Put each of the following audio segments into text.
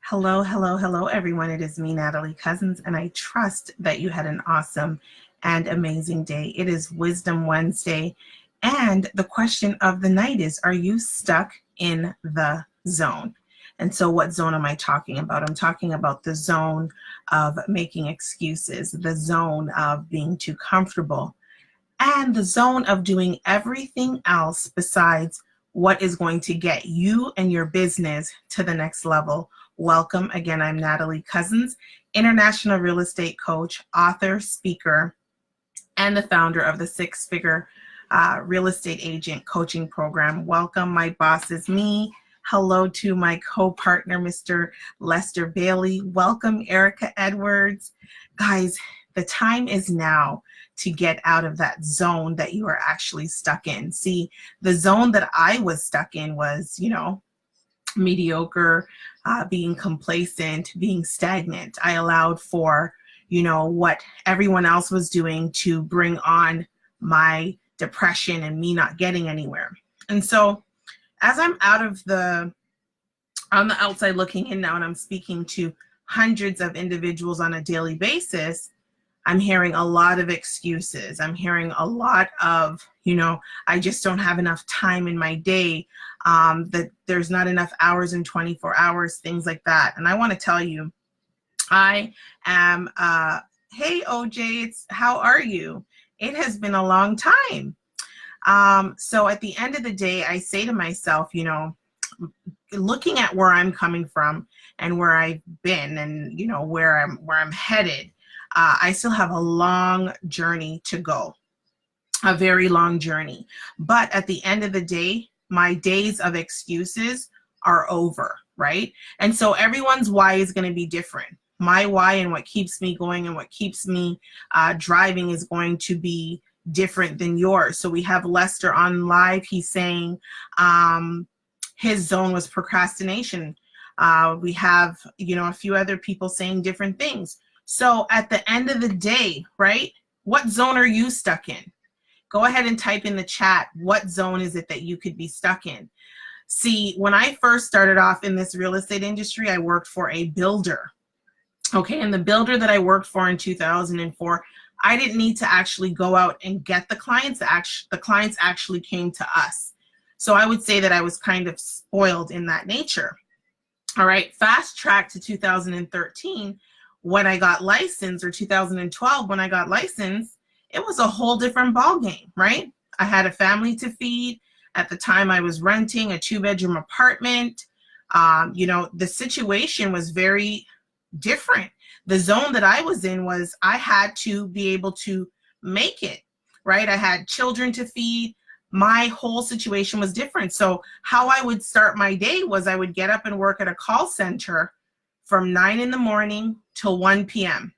Hello, hello, hello, everyone. It is me, Natalie Cousins, and I trust that you had an awesome and amazing day. It is Wisdom Wednesday, and the question of the night is, are you stuck in the zone? And so what zone am I talking about? I'm talking about the zone of making excuses, the zone of being too comfortable, and the zone of doing everything else besides what is going to get you and your business to the next level. Welcome. Again, I'm Natalie Cousins, international real estate coach, author, speaker, and the founder of the Six Figure Real Estate Agent Coaching Program. Welcome. My boss is me. Hello to my co-partner, Mr. Lester Bailey. Welcome, Erica Edwards. Guys, the time is now to get out of that zone that you are actually stuck in. See, the zone that I was stuck in was, mediocre, being complacent, being stagnant. I allowed for, what everyone else was doing to bring on my depression and me not getting anywhere. And so as I'm on the outside looking in now, and I'm speaking to hundreds of individuals on a daily basis, I'm hearing a lot of excuses. I'm hearing a lot of, I just don't have enough time in my day, that there's not enough hours in 24 hours, things like that. And I want to tell you, I am, hey, OJ, how are you? It has been a long time. So at the end of the day, I say to myself, looking at where I'm coming from and where I've been and, where I'm headed, I still have a long journey to go, a very long journey. But at the end of the day, my days of excuses are over, right? And so everyone's why is going to be different. My why and what keeps me going and what keeps me driving is going to be different than yours. So we have Lester on live. He's saying his zone was procrastination. We have, a few other people saying different things. So at the end of the day, right, what zone are you stuck in? Go ahead and type in the chat, what zone is it that you could be stuck in? See, when I first started off in this real estate industry, I worked for a builder. Okay, and the builder that I worked for in 2004, I didn't need to actually go out and get the clients. The clients actually came to us. So I would say that I was kind of spoiled in that nature. All right, fast track to 2013. When I got licensed, or 2012 when I got licensed, it was a whole different ball game, right? I had a family to feed. At the time I was renting a 2-bedroom apartment. The situation was very different. The zone that I was in was I had to be able to make it, right? I had children to feed. My whole situation was different. So how I would start my day was I would get up and work at a call center from 9 in the morning till 1 p.m.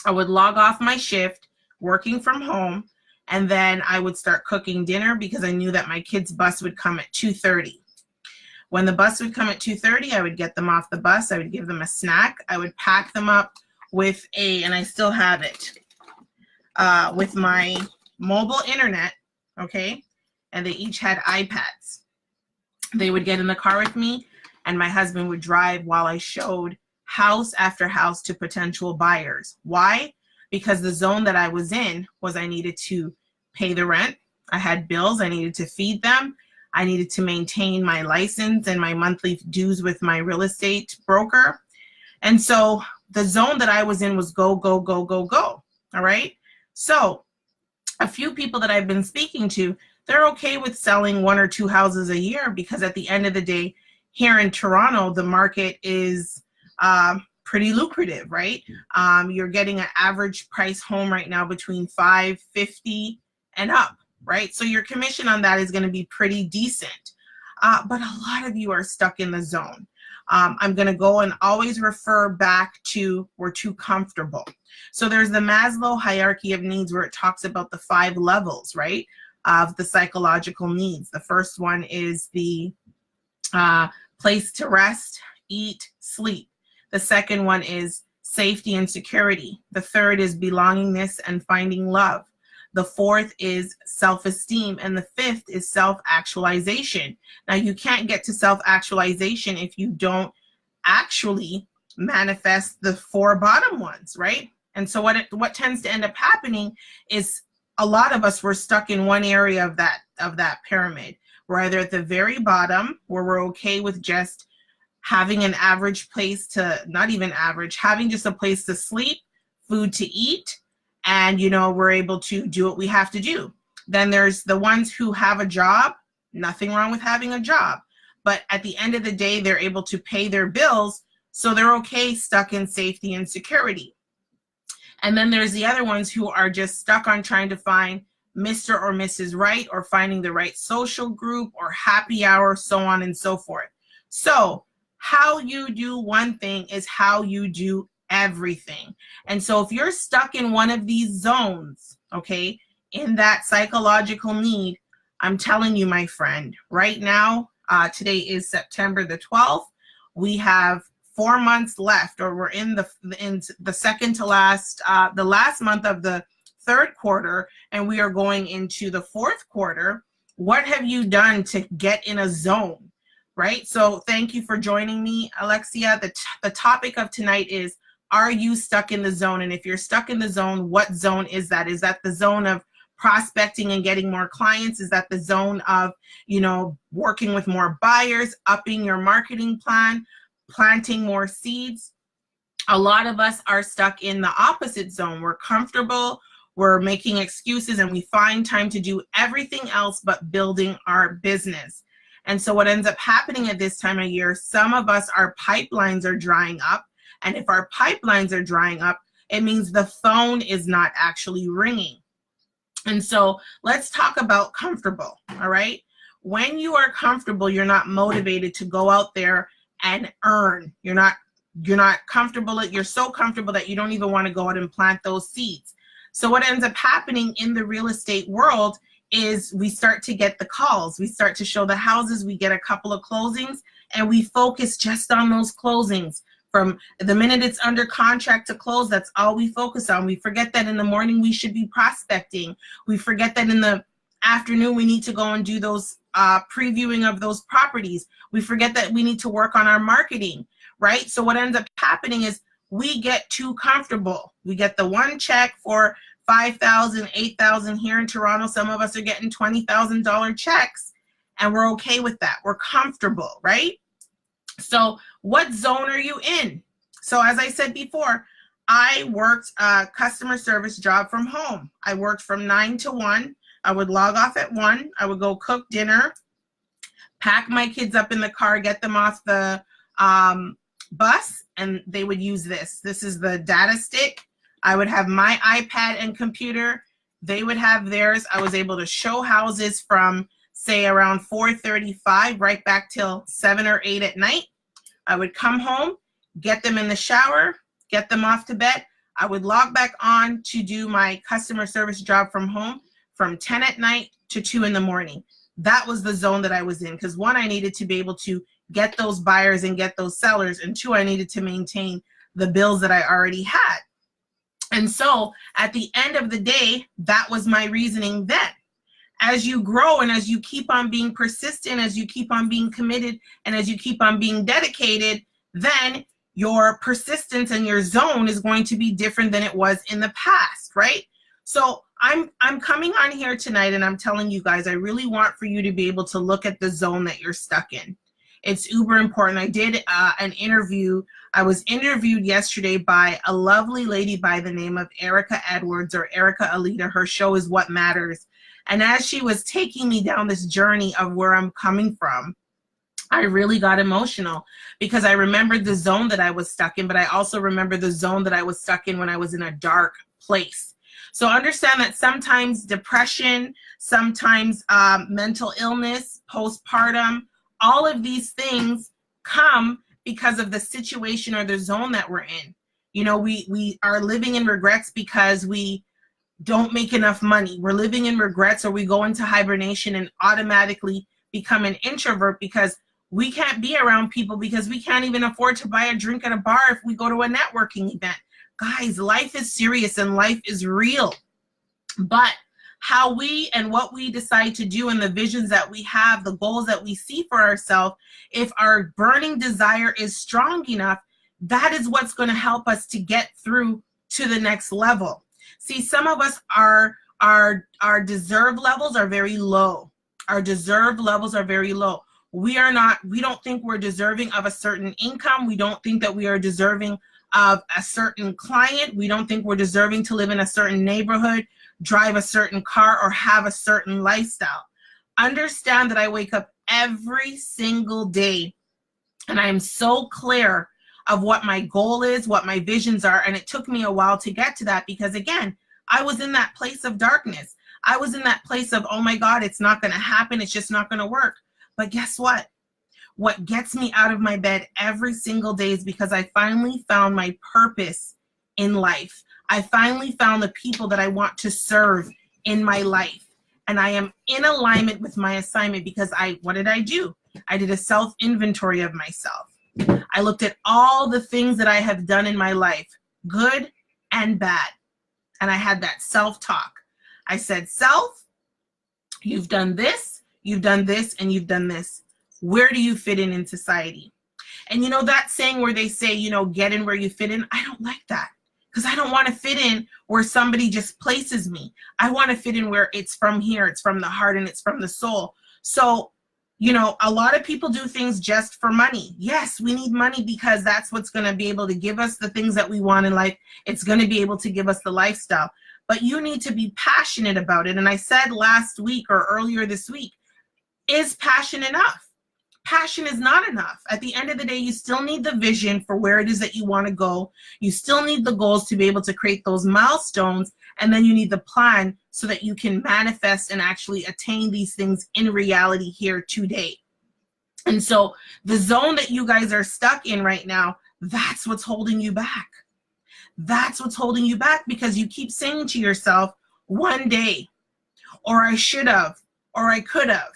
I would log off my shift working from home, and then I would start cooking dinner because I knew that my kids' bus would come at 2:30. When the bus would come at 2:30, I would get them off the bus. I would give them a snack. I would pack them up with and I still have it, with my mobile internet, okay? And they each had iPads. They would get in the car with me, and my husband would drive while I showed house after house to potential buyers. Why? Because the zone that I was in was I needed to pay the rent. I had bills. I needed to feed them. I needed to maintain my license and my monthly dues with my real estate broker. And so the zone that I was in was go, go, go, go, go. All right. So a few people that I've been speaking to, they're okay with selling 1 or 2 houses a year because at the end of the day, here in Toronto, the market is pretty lucrative, right? You're getting an average price home right now between $550 and up, right? So your commission on that is going to be pretty decent. But a lot of you are stuck in the zone. I'm going to go and always refer back to we're too comfortable. So there's the Maslow hierarchy of needs where it talks about the 5 levels, right, of the psychological needs. The first one is the place to rest, eat, sleep. The second one is safety and security. The third is belongingness and finding love. The fourth is self-esteem. And the fifth is self-actualization. Now, you can't get to self-actualization if you don't actually manifest the 4 bottom ones, right? And so what tends to end up happening is a lot of us were stuck in one area of that pyramid. We're either at the very bottom, where we're okay with just having an average place to, not even average, having just a place to sleep, food to eat, and we're able to do what we have to do. Then there's the ones who have a job. Nothing wrong with having a job, but at the end of the day, they're able to pay their bills, so they're okay stuck in safety and security. And then there's the other ones who are just stuck on trying to find Mr. or Mrs. Right, or finding the right social group or happy hour, so on and so forth. So how you do one thing is how you do everything. And so if you're stuck in one of these zones, okay, in that psychological need, I'm telling you, my friend, right now, today is September the 12th. We have 4 months left, or we're in the second to last, the last month of the third quarter, and we are going into the fourth quarter. What have you done to get in a zone, right? So thank you for joining me, Alexia. The topic of tonight is, are you stuck in the zone? And if you're stuck in the zone, what zone is that? Is that the zone of prospecting and getting more clients? Is that the zone of, working with more buyers, upping your marketing plan, planting more seeds? A lot of us are stuck in the opposite zone. We're comfortable, we're making excuses, and we find time to do everything else but building our business. And so what ends up happening at this time of year, some of us, our pipelines are drying up. And if our pipelines are drying up, it means the phone is not actually ringing. And so let's talk about comfortable, all right? When you are comfortable, you're not motivated to go out there and earn. You're not comfortable. You're so comfortable that you don't even want to go out and plant those seeds. So what ends up happening in the real estate world is we start to get the calls. We start to show the houses. We get a couple of closings, and we focus just on those closings. From the minute it's under contract to close, that's all we focus on. We forget that in the morning we should be prospecting. We forget that in the afternoon we need to go and do those previewing of those properties. We forget that we need to work on our marketing, right? So what ends up happening is we get too comfortable. We get the one check for $5,000, $8,000 here in Toronto. Some of us are getting $20,000 checks, and we're okay with that. We're comfortable, right? So what zone are you in? So as I said before, I worked a customer service job from home. I worked from 9 to 1. I would log off at 1. I would go cook dinner, pack my kids up in the car, get them off the bus, and they would use this. This is the data stick. I would have my iPad and computer. They would have theirs. I was able to show houses from, say, around 4:35 right back till 7 or 8 at night. I would come home, get them in the shower, get them off to bed. I would log back on to do my customer service job from home from 10 at night to 2 in the morning. That was the zone that I was in, because 1, I needed to be able to get those buyers and get those sellers, and 2, I needed to maintain the bills that I already had. And so at the end of the day, that was my reasoning then. As you grow and as you keep on being persistent, as you keep on being committed, and as you keep on being dedicated, then your persistence and your zone is going to be different than it was in the past, right? So I'm coming on here tonight and I'm telling you guys, I really want for you to be able to look at the zone that you're stuck in. It's uber important. I did an interview. I was interviewed yesterday by a lovely lady by the name of Erica Edwards, or Erica Alita. Her show is What Matters. And as she was taking me down this journey of where I'm coming from, I really got emotional, because I remembered the zone that I was stuck in, but I also remember the zone that I was stuck in when I was in a dark place. So understand that sometimes depression, sometimes mental illness, postpartum, all of these things come because of the situation or the zone that we're in. You know, we are living in regrets because we don't make enough money. We're living in regrets, or we go into hibernation and automatically become an introvert because we can't be around people, because we can't even afford to buy a drink at a bar if we go to a networking event. Guys, life is serious and life is real. But how we and what we decide to do and the visions that we have, the goals that we see for ourselves, if our burning desire is strong enough, that is what's going to help us to get through to the next level. See, some of us our deserve levels are very low. Our deserve levels are very low. We don't think we're deserving of a certain income. We don't think that we are deserving of a certain client. We don't think we're deserving to live in a certain neighborhood, drive a certain car, or have a certain lifestyle. Understand that I wake up every single day and I am so clear of what my goal is, what my visions are. And it took me a while to get to that because, again, I was in that place of darkness. I was in that place of, oh my God, it's not going to happen. It's just not going to work. But guess what? What gets me out of my bed every single day is because I finally found my purpose in life. I finally found the people that I want to serve in my life. And I am in alignment with my assignment because what did I do? I did a self-inventory of myself. I looked at all the things that I have done in my life, good and bad. And I had that self-talk. I said, self, you've done this, and you've done this. Where do you fit in society? And you know that saying where they say, get in where you fit in? I don't like that because I don't want to fit in where somebody just places me. I want to fit in where it's from here, it's from the heart, and it's from the soul. So, a lot of people do things just for money. Yes, we need money because that's what's going to be able to give us the things that we want in life. It's going to be able to give us the lifestyle. But you need to be passionate about it. And I said last week or earlier this week, is passion enough? Passion is not enough. At the end of the day, you still need the vision for where it is that you want to go. You still need the goals to be able to create those milestones. And then you need the plan so that you can manifest and actually attain these things in reality here today. And so the zone that you guys are stuck in right now, that's what's holding you back. That's what's holding you back because you keep saying to yourself, one day, or I should have, or I could have.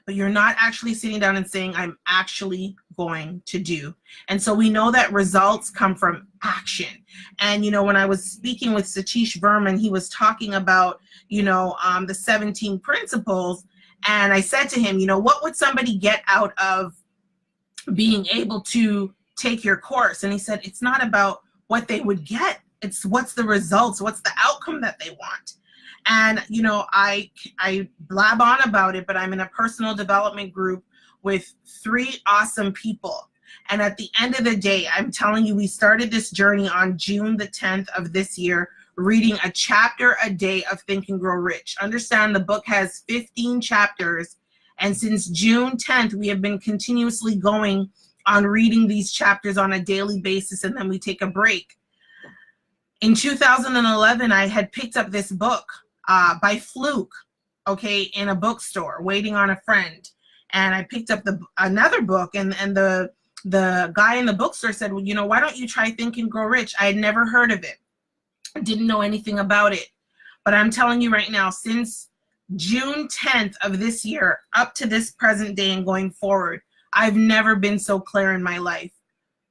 But you're not actually sitting down and saying, I'm actually going to do. And so we know that results come from action. And, when I was speaking with Satish Verman, he was talking about, the 17 principles. And I said to him, what would somebody get out of being able to take your course? And he said, it's not about what they would get. It's what's the results, what's the outcome that they want. And, I blab on about it, but I'm in a personal development group with 3 awesome people. And at the end of the day, I'm telling you, we started this journey on June the 10th of this year, reading a chapter a day of Think and Grow Rich. Understand the book has 15 chapters. And since June 10th, we have been continuously going on reading these chapters on a daily basis, and then we take a break. In 2011, I had picked up this book by fluke, in a bookstore, waiting on a friend. And I picked up another book, and the guy in the bookstore said, well, why don't you try Think and Grow Rich? I had never heard of it. I didn't know anything about it. But I'm telling you right now, since June 10th of this year, up to this present day and going forward, I've never been so clear in my life.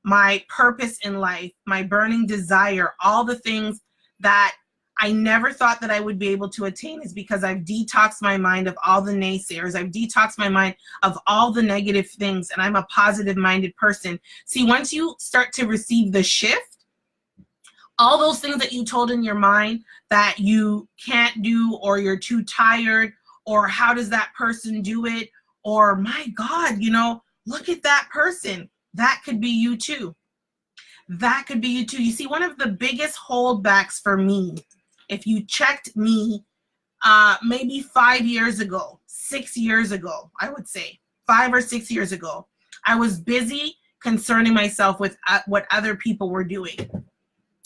My purpose in life, my burning desire, all the things that I never thought that I would be able to attain is because I've detoxed my mind of all the naysayers. I've detoxed my mind of all the negative things, and I'm a positive-minded person. See, once you start to receive the shift, all those things that you told in your mind that you can't do, or you're too tired, or how does that person do it, or my God, look at that person. That could be you too. That could be you too. You see, one of the biggest holdbacks for me, if you checked me maybe 5 years ago, 6 years ago, I would say 5 or 6 years ago, I was busy concerning myself with what other people were doing.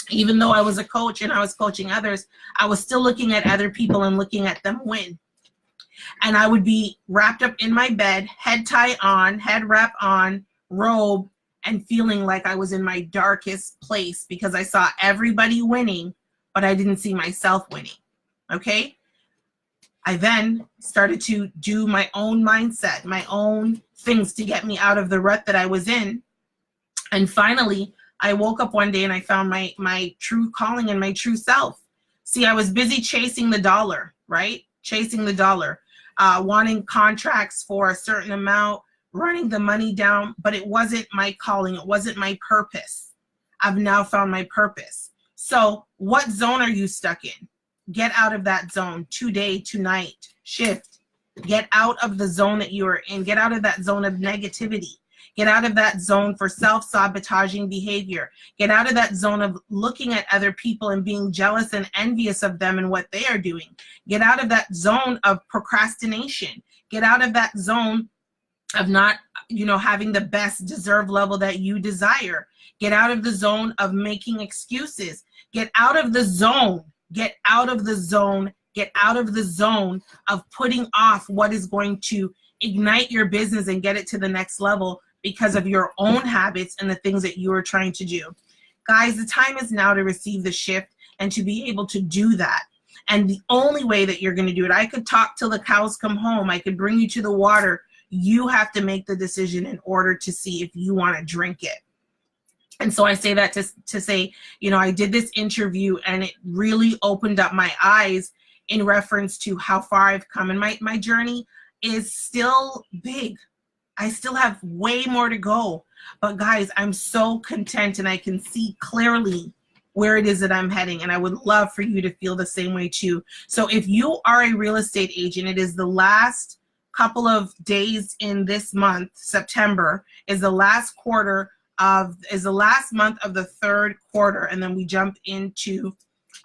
Even though I was a coach and I was coaching others, I was still looking at other people and looking at them win. And I would be wrapped up in my bed, head tie on, head wrap on, robe, and feeling like I was in my darkest place because I saw everybody winning, but I didn't see myself winning. Okay? I then started to do my own mindset, my own things to get me out of the rut that I was in. And finally, I woke up one day and I found my true calling and my true self. See, I was busy chasing the dollar, right? Chasing the dollar, wanting contracts for a certain amount, running the money down, but it wasn't my calling. It wasn't my purpose. I've now found my purpose. So what zone are you stuck in? Get out of that zone today, tonight, shift. Get out of the zone that you are in. Get out of that zone of negativity. Get out of that zone for self-sabotaging behavior. Get out of that zone of looking at other people and being jealous and envious of them and what they are doing. Get out of that zone of procrastination. Get out of that zone of not, having the best deserved level that you desire. Get out of the zone of making excuses. Get out of the zone. Get out of the zone. Get out of the zone of putting off what is going to ignite your business and get it to the next level because of your own habits and the things that you are trying to do. Guys, the time is now to receive the shift and to be able to do that. And the only way that you're going to do it, I could talk till the cows come home. I could bring you to the water. You have to make the decision in order to see if you want to drink it. And so I say that to say, I did this interview and it really opened up my eyes in reference to how far I've come. And my journey is still big. I still have way more to go. But guys, I'm so content and I can see clearly where it is that I'm heading. And I would love for you to feel the same way too. So if you are a real estate agent, it is the last couple of days in this month. September is the last month of the third quarter. And then we jump into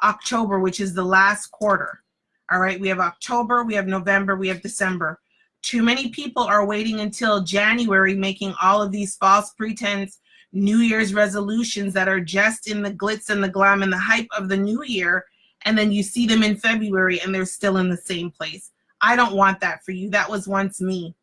October, which is the last quarter. All right, we have October, we have November, we have December. Too many people are waiting until January, making all of these false pretense New Year's resolutions that are just in the glitz and the glam and the hype of the new year. And then you see them in February and they're still in the same place. I don't want that for you. That was once me.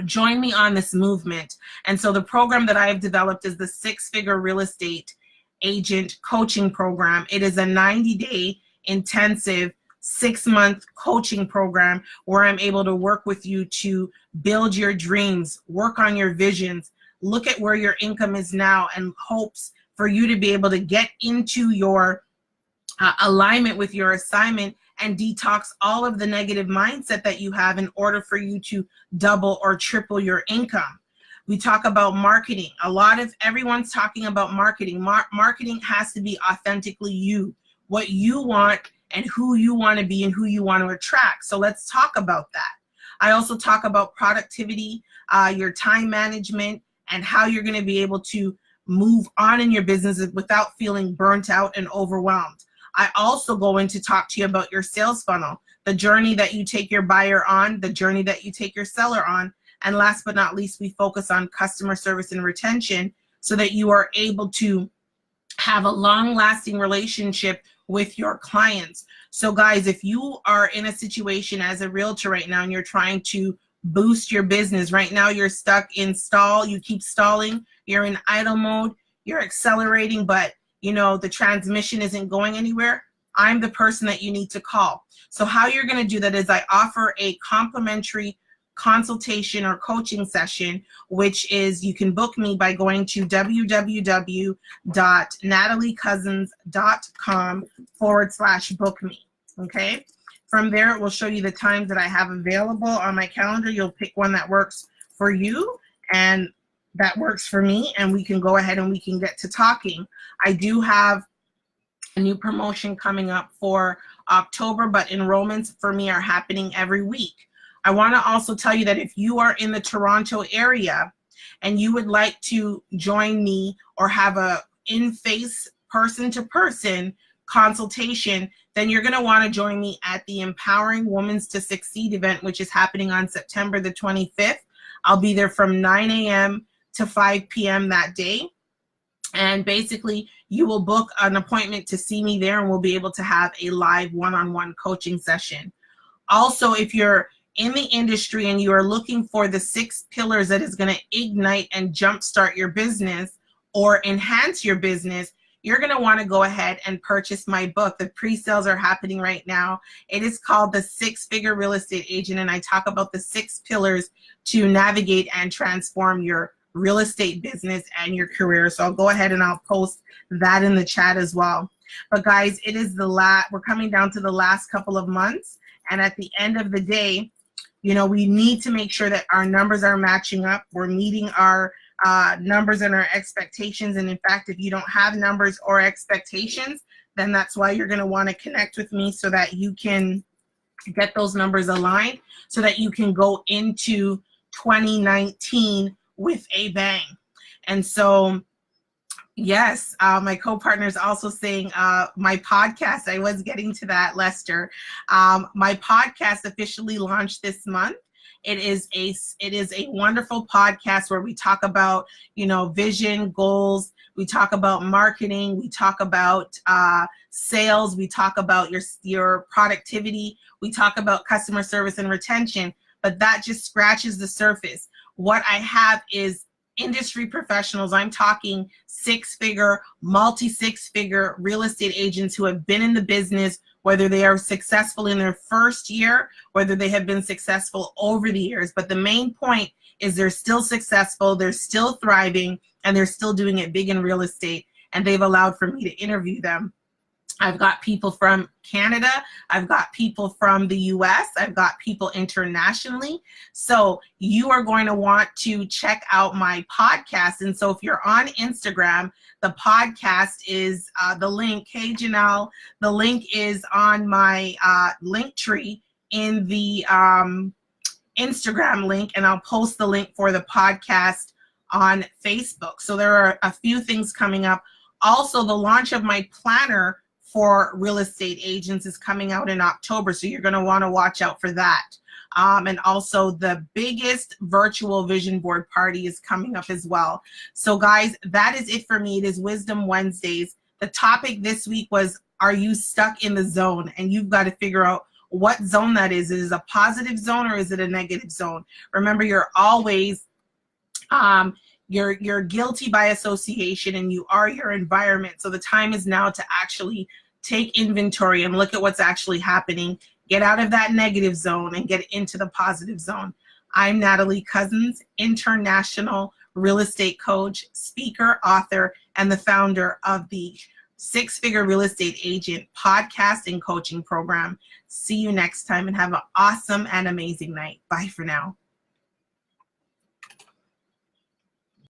Join me on this movement. And so the program that I have developed is the Six-Figure Real Estate Agent Coaching Program. It is a 90-day intensive 6-month coaching program where I'm able to work with you to build your dreams, work on your visions, look at where your income is now, and hopes for you to be able to get into your alignment with your assignment and detox all of the negative mindset that you have in order for you to double or triple your income. We talk about marketing. Everyone's talking about marketing. Marketing has to be authentically you, what you want and who you want to be and who you want to attract. So let's talk about that. I also talk about productivity, your time management, and how you're going to be able to move on in your business without feeling burnt out and overwhelmed. I also go in to talk to you about your sales funnel, the journey that you take your buyer on, the journey that you take your seller on. And last but not least, we focus on customer service and retention so that you are able to have a long-lasting relationship with your clients. So guys, if you are in a situation as a realtor right now and you're trying to boost your business, right now you're stuck in stall, you keep stalling, you're in idle mode, you're accelerating, but the transmission isn't going anywhere, I'm the person that you need to call. So how you're going to do that is I offer a complimentary consultation or coaching session, which is you can book me by going to www.nataliecousins.com/book me. Okay. From there, it will show you the times that I have available on my calendar. You'll pick one that works for you and that works for me, and we can go ahead and we can get to talking. I do have a new promotion coming up for October, but enrollments for me are happening every week. I want to also tell you that if you are in the Toronto area and you would like to join me or have a in-face person-to-person consultation, then you're going to want to join me at the Empowering Women to Succeed event, which is happening on September the 25th. I'll be there from 9 a.m. to 5 p.m. that day. And basically, you will book an appointment to see me there, and we'll be able to have a live one-on-one coaching session. Also, if you're in the industry and you are looking for the 6 pillars that is going to ignite and jumpstart your business or enhance your business, you're going to want to go ahead and purchase my book. The pre-sales are happening right now. It is called The Six-Figure Real Estate Agent, and I talk about the 6 pillars to navigate and transform your real estate business and your career. So I'll go ahead and I'll post that in the chat as well. But guys, it is we're coming down to the last couple of months. And at the end of the day, we need to make sure that our numbers are matching up. We're meeting our numbers and our expectations. And in fact, if you don't have numbers or expectations, then that's why you're going to want to connect with me so that you can get those numbers aligned so that you can go into 2019 with a bang. And so, yes, my co-partner is also saying my podcast, I was getting to that, Lester. My podcast officially launched this month. It is a wonderful podcast where we talk about, vision, goals. We talk about marketing. We talk about sales. We talk about your productivity. We talk about customer service and retention, but that just scratches the surface. What I have is industry professionals. I'm talking six-figure, multi-six-figure real estate agents who have been in the business, whether they are successful in their first year, whether they have been successful over the years. But the main point is they're still successful, they're still thriving, and they're still doing it big in real estate. And they've allowed for me to interview them. I've got people from Canada. I've got people from the US. I've got people internationally. So you are going to want to check out my podcast. And so if you're on Instagram, the podcast is the link. Hey, Janelle, the link is on my link tree in the Instagram link, and I'll post the link for the podcast on Facebook. So there are a few things coming up. Also, the launch of my planner for real estate agents is coming out in October, so you're going to want to watch out for that. And also the biggest virtual vision board party is coming up as well. So guys, that is it for me. It is Wisdom Wednesdays. The topic this week was, are you stuck in the zone? And you've got to figure out what zone that is. Is it a positive zone or is it a negative zone? Remember, you're always you're guilty by association, and you are your environment. So the time is now to actually take inventory and look at what's actually happening. Get out of that negative zone and get into the positive zone. I'm Natalie Cousins, international real estate coach, speaker, author, and the founder of the Six Figure Real Estate Agent podcast and coaching program. See you next time, and have an awesome and amazing night. Bye for now.